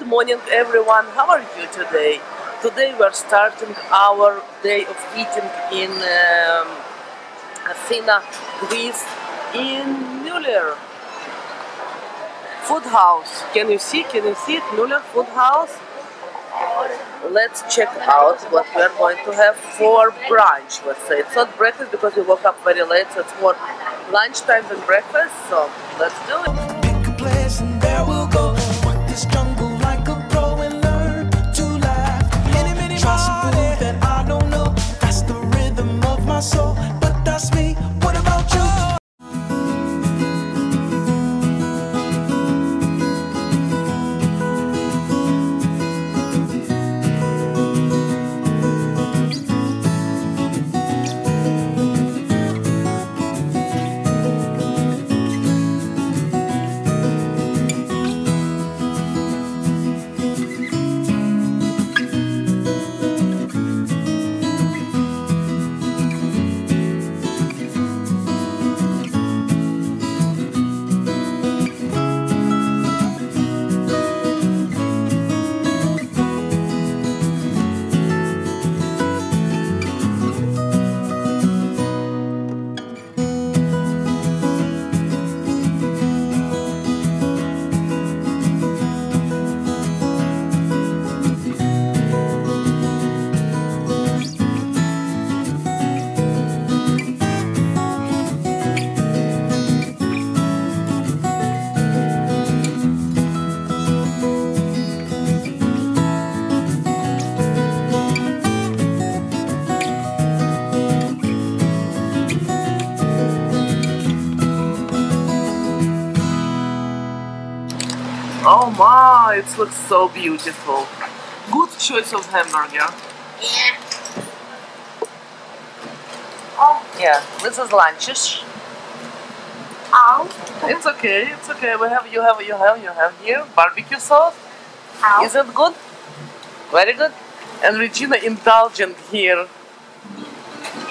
morning everyone, how are you today? Today we are starting our day of eating in Athens, Greece, in Müller food house. Can you see it? Müller food house. Let's check out what we are going to have for brunch. Let's say it's not breakfast because we woke up very late, so it's more lunchtime than breakfast, so let's do it. Oh my, it looks so beautiful. Good choice of hamburger. Yeah. Oh yeah, this is lunches. Ow. It's okay. You have here barbecue sauce. Ow. Is it good? Very good. And Regina indulgent here.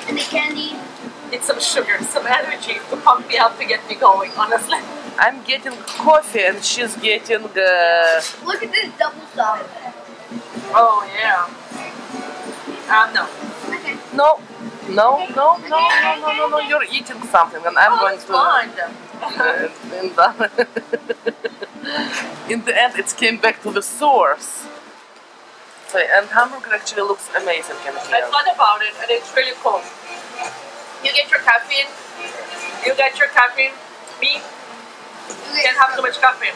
And the candy. Need some sugar, some energy to pump me up to get me going, honestly. I'm getting coffee and she's getting Look at this double stuff. Oh, yeah. No. Okay. No, you're eating something and I'm going to... in the end it came back to the source. So, and hamburger actually looks amazing in here. I thought about it and it's really cool. You get your caffeine. Me? You can't have too much caffeine.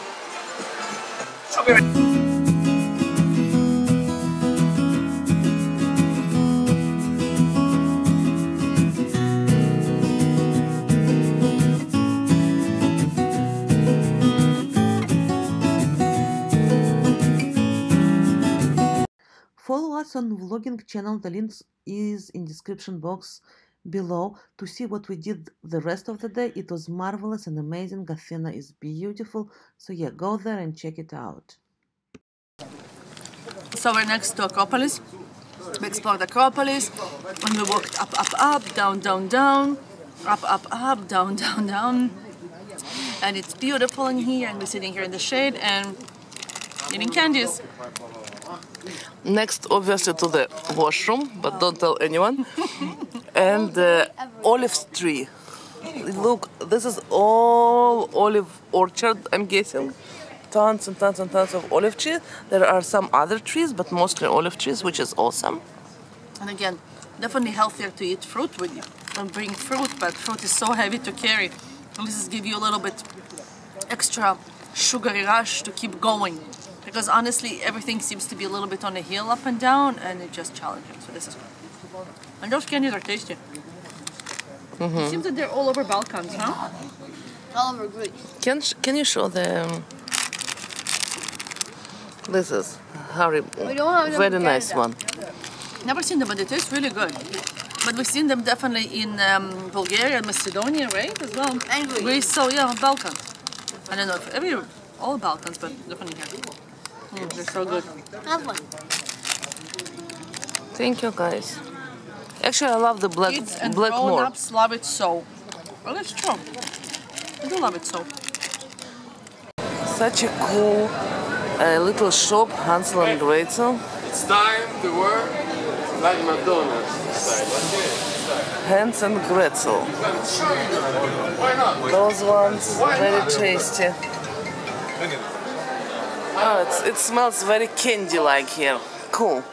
Sugar. Follow us on vlogging channel, the link is in description box below to see what we did the rest of the day. It was marvelous and amazing. Athena is beautiful, so yeah, go there and check it out. So we're next to Acropolis. We explored Acropolis and we walked up, down, up, down. And it's beautiful in here and we're sitting here in the shade and eating candies. Next, obviously, to the washroom, but don't tell anyone. And the olive tree. Look, this is all olive orchard, I'm guessing. Tons and tons and tons of olive trees. There are some other trees, but mostly olive trees, which is awesome. And again, definitely healthier to eat fruit with you. Don't bring fruit, but fruit is so heavy to carry. And this is give you a little bit extra sugary rush to keep going. Because honestly, everything seems to be a little bit on a hill up and down, and it's just challenging. So this is good. And those candies are tasty. It seems that they're all over Balkans, huh? All over Greece. Can you show them? This is Harry. Very nice one. Never seen them, but they taste really good. But we've seen them definitely in Bulgaria and Macedonia, right? As well. And Greece. So yeah, Balkans. I don't know if all Balkans, but definitely here. They're so good. Have one. Thank you, guys. Actually, I love the black Kids and more. grown-ups love it so. Well, that's true. I do love it so. Such a cool a little shop, Hansel and Gretel. It's time to work like McDonald's style. Hans and Gretel. Why not? Those ones, very tasty. Oh, it smells very candy-like here. Cool.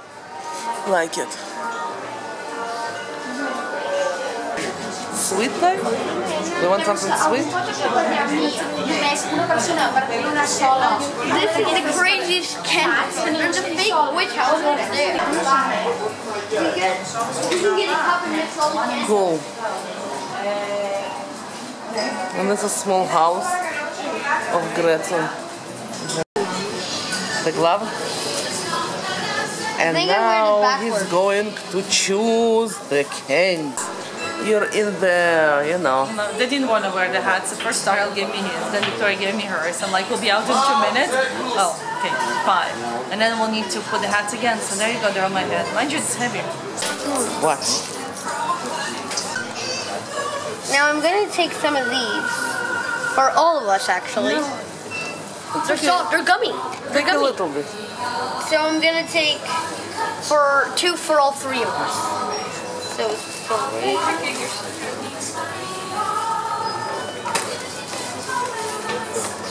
Like it. Sweet type? You want something sweet? This is the craziest tent. There's a fake witch house over there. You can get a cup and mix all the candy. Cool. And this is a small house of Gretel. The glove. And now he's going to choose the candy. You're in there, you know. No, they didn't want to wear the hats. At first, Ariel gave me his, then Victoria gave me hers. I'm like, we'll be out in 2 minutes. Oh, okay, 5. And then we'll need to put the hats again. So there you go, they're on my head. Mind you, it's heavier. What? Now I'm going to take some of these. For all of us, actually. They're soft, they're gummy. They're Take a gummy. little bit. So I'm going to take two for all 3 of us. So 3.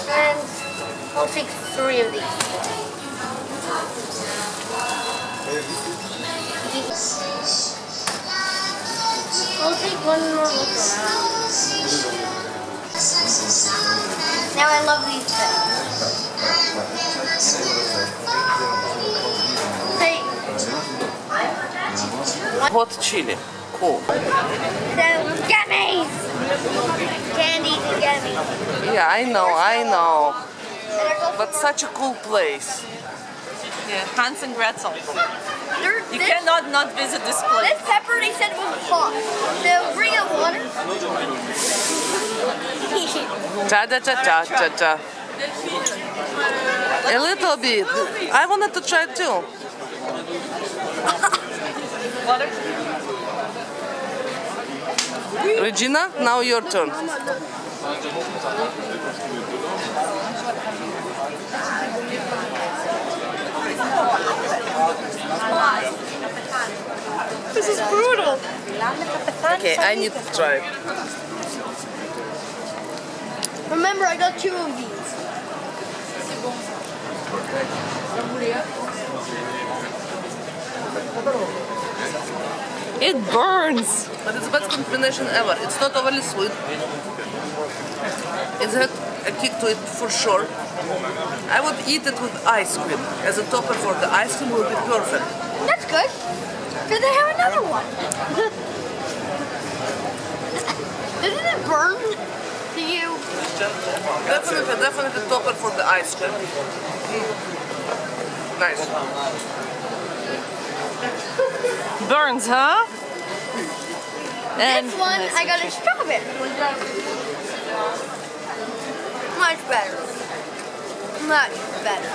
And I'll take 3 of these. I'll take one more look around. Now I love these things. Hey. Hot chili. Cool. So, gummies! Candies and gummies. Yeah, I know. And there's also But such a cool place. Yeah, Hans and Gretel. You this, cannot not visit this place. this pepper they said was hot. So bring up water. Cha-cha-cha-cha-cha-cha. A little bit. I wanted to try too. Water? Regina, now your turn. This is brutal. Okay, I need to try. Remember, I got 2 of these. It burns. But it's the best combination ever. It's not overly sweet. It's got a kick to it for sure. I would eat it with ice cream. As a topper for the ice cream would be perfect. That's good. Did they have another one? Didn't it burn to you? Definitely topper for the ice cream. Nice. Burns, huh? And This one, I got a strawberry. Much better. Much better.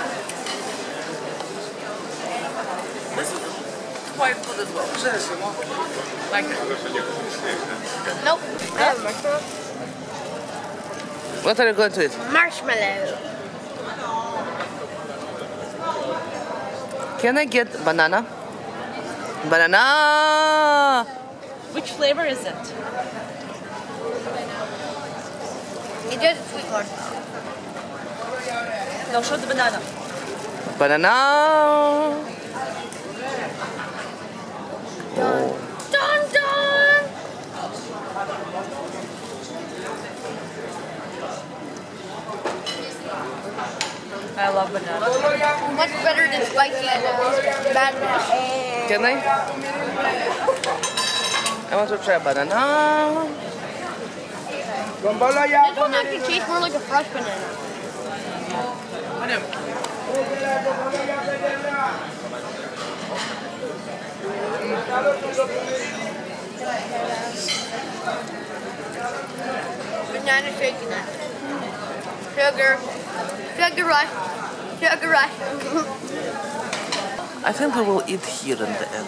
This is quite good as well. Like it. Nope. I have marshmallow. What are you going to eat? Marshmallow. Can I get banana? Banana! which flavor is it? It does a sweet one. No, show the banana. Banana! Oh. Dun dun! I love banana. Much better than spicy madness. Can I? I want to try banana. This one actually tastes more like a fresh banana. Banana shaking that. Sugar. Sugar rush. Sugar rush. I think we will eat here in the end.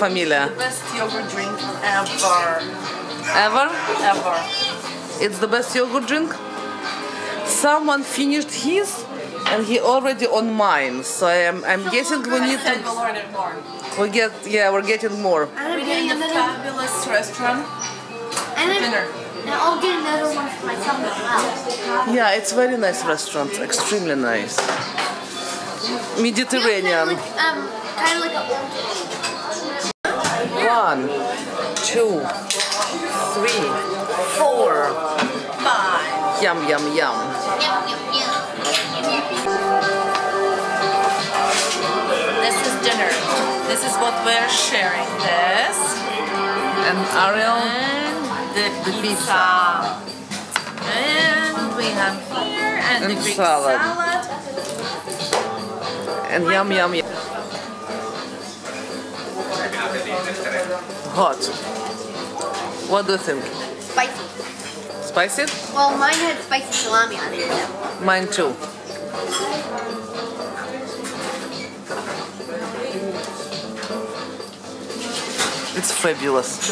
familia? The best yogurt drink ever. Ever? Ever. It's the best yogurt drink? Someone finished his and he already on mine. So I'm guessing we need to... We'll order more. we're getting more. I'm We're getting in a another one. fabulous restaurant. And Dinner. I'll get another one for myself as well. Yeah, it's very nice restaurant. Extremely nice. Mediterranean. Kind of like a 1, 2, 3, 4. 5. Yum, yum, yum. This is dinner. This is what we're sharing. This And Ariel, and the pizza. pizza. And we have here and the And Greek salad. salad. and yum, yum, yum. Hot. What do you think? spicy. Spicy? Well, mine had spicy salami on it. Though. Mine too. It's fabulous.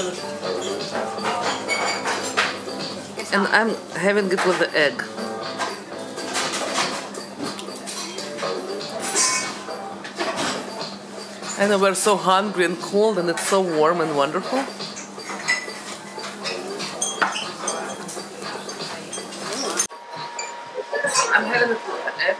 And I'm having it with the egg. I know we're so hungry and cold and it's so warm and wonderful. I'm having it with the egg.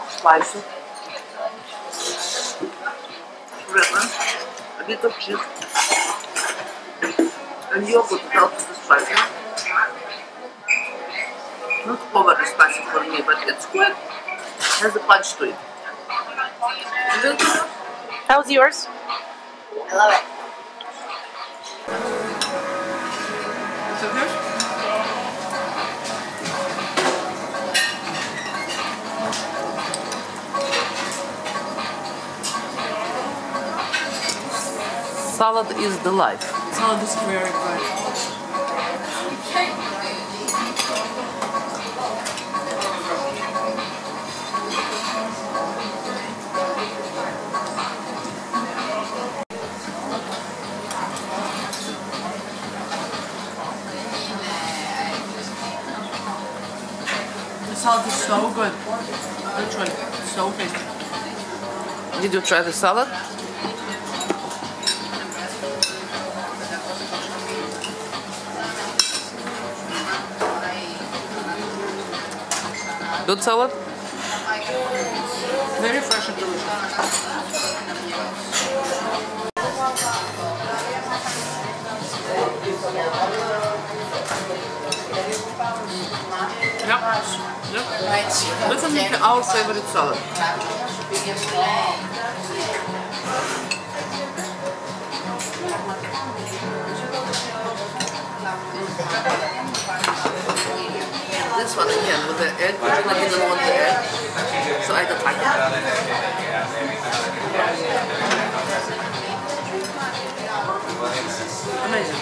Spicy. Pepper, a bit of cheese, and yogurt helps the spicy. Not overly spicy for me, but it's good. Has a punch to it. Isn't it? How's yours? I love it. Is it good? Salad is the life. Salad is very good. The salad is so good. Literally, so tasty. Did you try the salad? Good salad? Very fresh and delicious. Yep. Definitely our favorite salad. This one again with the egg, I didn't want the egg, so I don't like it. Amazing.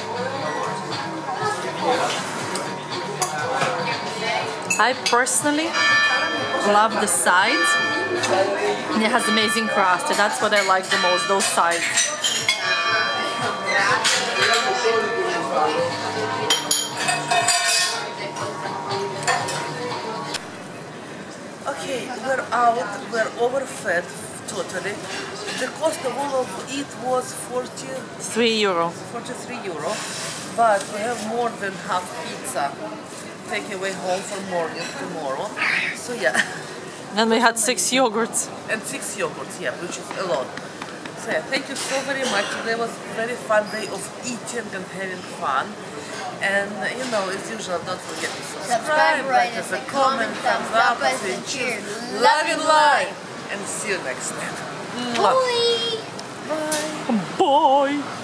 I personally love the sides. And it has amazing crust. And that's what I like the most, those sides. Okay, we're out, we're overfed totally. The cost of all of it was €3. 43 euro, but we have more than half pizza take away home for morning tomorrow. So yeah, And we had 6 yogurts. and 6 yogurts, yeah, which is a lot. So yeah, thank you so very much. Today was a very fun day of eating and having fun. And you know, as usual, don't forget to subscribe, Write like us us a comment, thumbs up us, and cheers. Love and light, and see you next time. Mwah. Bye. Bye. Bye!